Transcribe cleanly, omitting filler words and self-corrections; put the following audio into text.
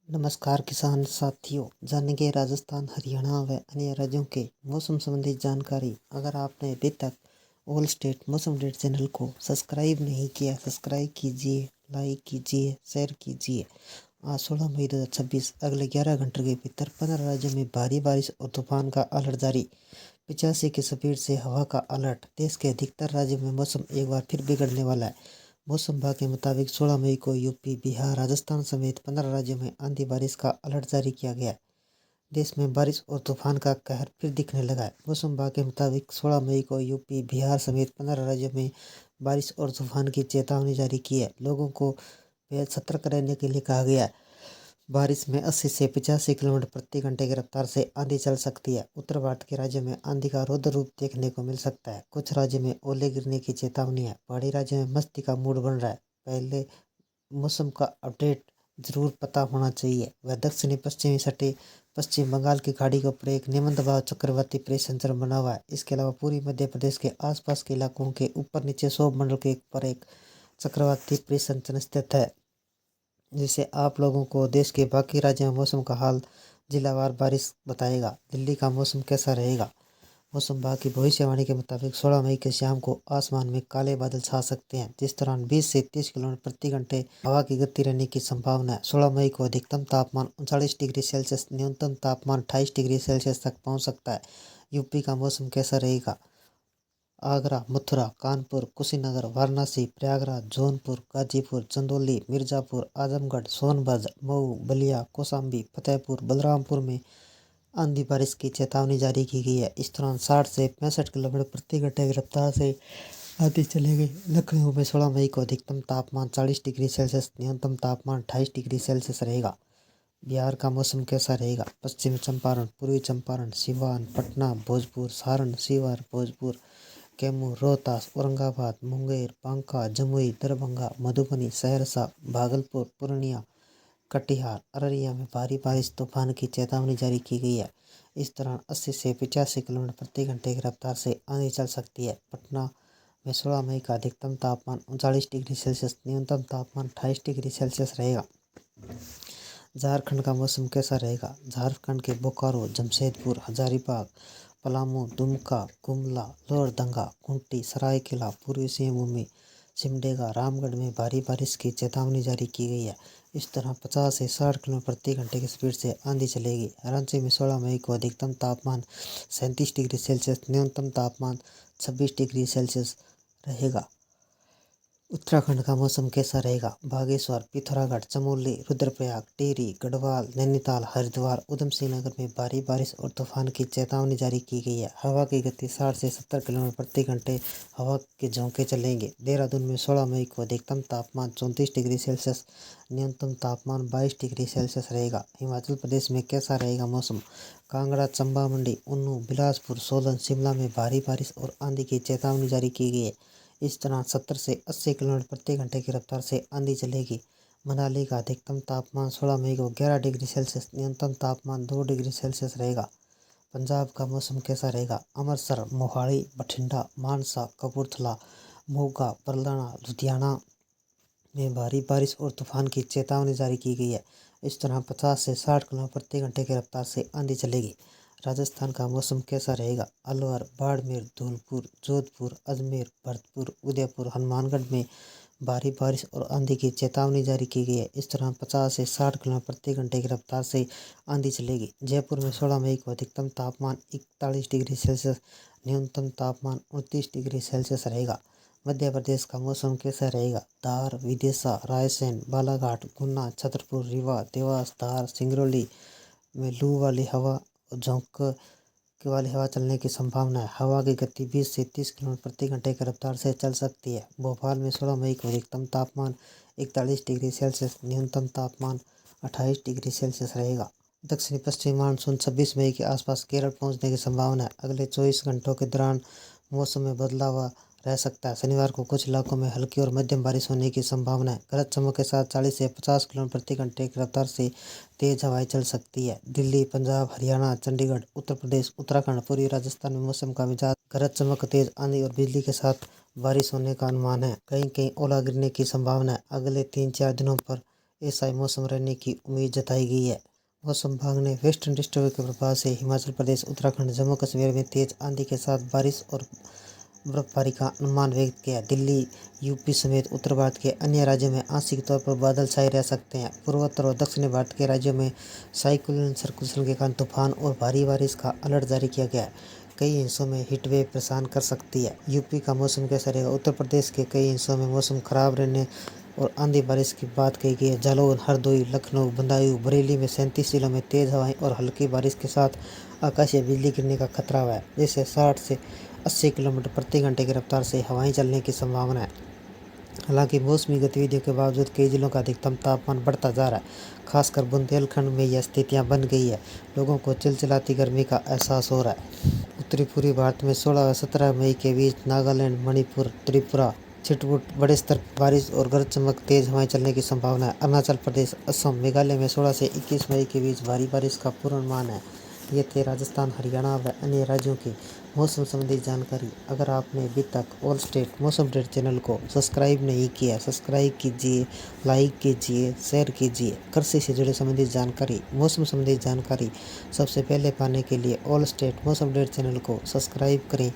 नमस्कार किसान साथियों, जानेंगे राजस्थान, हरियाणा व अन्य राज्यों के मौसम संबंधी जानकारी। अगर आपने अभी तक ऑल स्टेट मौसम अपडेट चैनल को सब्सक्राइब नहीं किया, सब्सक्राइब कीजिए, लाइक कीजिए, शेयर कीजिए। आज 16 मई 2026 अगले 11 घंटे के भीतर 15 राज्यों में भारी बारिश और तूफान का अलर्ट जारी। 85 की स्पीड से हवा का अलर्ट। देश के अधिकतर राज्यों में मौसम एक बार फिर बिगड़ने वाला है। मौसम विभाग के मुताबिक 16 मई को यूपी, बिहार, राजस्थान समेत 15 राज्यों में आंधी बारिश का अलर्ट जारी किया गया है। देश में बारिश और तूफान का कहर फिर दिखने लगा है। मौसम विभाग के मुताबिक 16 मई को यूपी, बिहार समेत 15 राज्यों में बारिश और तूफान की चेतावनी जारी की है। लोगों को बेहद सतर्क रहने के लिए कहा गया है। बारिश में 80 से 85 किलोमीटर प्रति घंटे की रफ्तार से आंधी चल सकती है। उत्तर भारत के राज्यों में आंधी का रौद्र रूप देखने को मिल सकता है। कुछ राज्यों में ओले गिरने की चेतावनी है। पहाड़ी राज्यों में मस्ती का मूड बन रहा है। पहले मौसम का अपडेट जरूर पता होना चाहिए। वह दक्षिणी पश्चिमी सटे पश्चिम बंगाल की खाड़ी के ऊपर एक निम्न दबाव चक्रवाती प्रेशर बना हुआ है। इसके अलावा पूरी मध्य प्रदेश के आसपास के इलाकों के ऊपर नीचे सौर मंडल के ऊपर एक चक्रवाती प्रेशर स्थित है, जिससे आप लोगों को देश के बाकी राज्यों में मौसम का हाल जिलावार बारिश बताएगा। दिल्ली का मौसम कैसा रहेगा? मौसम विभाग की भविष्यवाणी के मुताबिक 16 मई के शाम को आसमान में काले बादल छा सकते हैं, जिस दौरान 20 से 30 किलोमीटर प्रति घंटे हवा की गति रहने की संभावना है। 16 मई को अधिकतम तापमान 39 डिग्री सेल्सियस, न्यूनतम तापमान 28 डिग्री सेल्सियस तक पहुंच सकता है। यूपी का मौसम कैसा रहेगा? आगरा, मथुरा, कानपुर, कुशीनगर, वाराणसी, प्रयागराज, जौनपुर, गाजीपुर, चंदौली, मिर्जापुर, आजमगढ़, सोनभद्र, मऊ, बलिया, कौशाम्बी, फतेहपुर, बलरामपुर में आंधी बारिश की चेतावनी जारी की गई है। इस दौरान 60 से 65 किलोमीटर प्रति घंटे की रफ्तार से आंधी चलेगी। लखनऊ में 16 मई को अधिकतम तापमान 40 डिग्री सेल्सियस, न्यूनतम तापमान 28 डिग्री सेल्सियस रहेगा। बिहार का मौसम कैसा रहेगा? पश्चिमी चंपारण, पूर्वी चंपारण, सिवान, पटना, भोजपुर, सारण, शिवहर, भोजपुर, कैमूर, रोहतास, औरंगाबाद, मुंगेर, बांका, जमुई, दरभंगा, मधुबनी, सहरसा, भागलपुर, पूर्णिया, कटिहार, अररिया में भारी बारिश तूफान की चेतावनी जारी की गई है। इस दौरान 80 से 85 किलोमीटर प्रति घंटे की रफ्तार से आंधी चल सकती है। पटना में 16 मई का अधिकतम तापमान 39 डिग्री सेल्सियस, न्यूनतम तापमान 28 डिग्री सेल्सियस रहेगा। झारखंड का मौसम कैसा रहेगा? झारखंड के बोकारो, जमशेदपुर, हजारीबाग, पलामू, दुमका, गुमला, लोहरदंगा, खूंटी, सरायकेला, पूर्वी सिंहभूम, सिमडेगा, रामगढ़ में भारी बारिश की चेतावनी जारी की गई है। इस तरह 50 से 60 किलोमीटर प्रति घंटे की स्पीड से आंधी चलेगी। रांची में 16 मई को अधिकतम तापमान 37 डिग्री सेल्सियस, न्यूनतम तापमान 26 डिग्री सेल्सियस रहेगा। उत्तराखंड का मौसम कैसा रहेगा? बागेश्वर, पिथौरागढ़, चमोली, रुद्रप्रयाग, टिहरी, गढ़वाल, नैनीताल, हरिद्वार, उधम सिंह नगर में भारी बारिश और तूफान की चेतावनी जारी की गई है। हवा की गति 60 से 70 किलोमीटर प्रति घंटे हवा के झोंके चलेंगे। देहरादून में 16 मई को अधिकतम तापमान 34 डिग्री सेल्सियस, न्यूनतम तापमान 22 डिग्री सेल्सियस रहेगा। हिमाचल प्रदेश में कैसा रहेगा मौसम? कांगड़ा, चंबा मंडी, उन्नू, बिलासपुर, सोलन, शिमला में भारी बारिश और आंधी की चेतावनी जारी की गई है। इस दौरान 70 से 80 किलोमीटर प्रति घंटे की रफ्तार से आंधी चलेगी। मनाली का अधिकतम तापमान 16 मई को 11 डिग्री सेल्सियस, न्यूनतम तापमान 2 डिग्री सेल्सियस रहेगा। पंजाब का मौसम कैसा रहेगा? अमृतसर, मोहाली, बठिंडा, मानसा, कपूरथला, मोगा, बरलाना, लुधियाना में भारी बारिश और तूफान की चेतावनी जारी की गई है। इस तरह 50 से 60 किलोमीटर प्रति घंटे की रफ्तार से आंधी चलेगी। राजस्थान का मौसम कैसा रहेगा? अलवर, बाड़मेर, धौलपुर, जोधपुर, अजमेर, भरतपुर, उदयपुर, हनुमानगढ़ में भारी बारिश और आंधी की चेतावनी जारी की गई है। इस तरह 50 से 60 किलोमीटर प्रति घंटे की रफ्तार से आंधी चलेगी। जयपुर में 16 मई को अधिकतम तापमान 41 डिग्री सेल्सियस, न्यूनतम तापमान 29 डिग्री सेल्सियस रहेगा। मध्य प्रदेश का मौसम कैसा रहेगा? धार, विदिशा, रायसेन, बालाघाट, गुना, छतरपुर, रीवा, देवास, धार, सिंगरौली में लू वाली हवा और झोंके वाली हवा चलने की संभावना है। हवा की गति 20 से 30 किलोमीटर प्रति घंटे की रफ्तार से चल सकती है। भोपाल में 16 मई को अधिकतम तापमान 41 डिग्री सेल्सियस, न्यूनतम तापमान 28 डिग्री सेल्सियस रहेगा। दक्षिणी पश्चिमी मानसून 26 मई के आसपास केरल पहुंचने की संभावना है। अगले 24 घंटों के दौरान मौसम में बदलाव रह सकता है। शनिवार को कुछ इलाकों में हल्की और मध्यम बारिश होने की संभावना है। गरज चमक के साथ 40 से 50 किलोमीटर प्रति घंटे की रफ्तार से तेज हवाएं चल सकती है। दिल्ली, पंजाब, हरियाणा, चंडीगढ़, उत्तर प्रदेश, उत्तराखंड, पूर्वी राजस्थान में मौसम का मिजाज गरज चमक, तेज आंधी और बिजली के साथ बारिश होने का अनुमान है। कहीं कहीं ओला गिरने की संभावना है। अगले 3-4 दिनों पर ऐसा ही मौसम रहने की उम्मीद जताई गई है। मौसम विभाग ने वेस्टर्न डिस्टर्बेंस के प्रभाव से हिमाचल प्रदेश, उत्तराखंड, जम्मू कश्मीर में तेज आंधी के साथ बारिश और बर्फबारी का अनुमान व्यक्त किया। दिल्ली, यूपी समेत उत्तर भारत के अन्य राज्यों में आंशिक तौर पर बादल छाए रह सकते हैं। पूर्वोत्तर और दक्षिणी भारत के राज्यों में साइक्लोन सर्कुलेशन के कारण तूफान और भारी बारिश का अलर्ट जारी किया गया है। कई हिस्सों में हीट वेव परेशान कर सकती है। यूपी का मौसम कैसा रहेगा? उत्तर प्रदेश के कई हिस्सों में मौसम खराब रहने और आंधी बारिश की बात कही गई है। जालौर, हरदोई, लखनऊ, बदायूं, बरेली में 37 जिलों में तेज हवाएं और हल्की बारिश के साथ आकाशीय बिजली गिरने का खतरा है, जिससे 60 से 80 किलोमीटर प्रति घंटे की रफ्तार से हवाएं चलने की संभावना है। हालांकि मौसमी गतिविधियों के बावजूद कई जिलों का अधिकतम तापमान बढ़ता जा रहा है। खासकर बुंदेलखंड में यह स्थितियां बन गई है। लोगों को चिलचिलाती गर्मी का एहसास हो रहा है। उत्तरी पूर्वी भारत में 16 व 17 मई के बीच नागालैंड, मणिपुर, त्रिपुरा, छिटपुट बड़े स्तर पर बारिश और गरज चमक तेज हवाएं चलने की संभावना है। अरुणाचल प्रदेश, असम, मेघालय में 16 से 21 मई के बीच भारी बारिश का पूर्वानुमान है। ये थे राजस्थान, हरियाणा व अन्य राज्यों की मौसम संबंधी जानकारी। अगर आपने अभी तक ऑल स्टेट मौसम अपडेट चैनल को सब्सक्राइब नहीं किया, सब्सक्राइब कीजिए, लाइक कीजिए, शेयर कीजिए। कृषि से जुड़े संबंधित जानकारी, मौसम संबंधी जानकारी सबसे पहले पाने के लिए ऑल स्टेट मौसम अपडेट चैनल को सब्सक्राइब करें।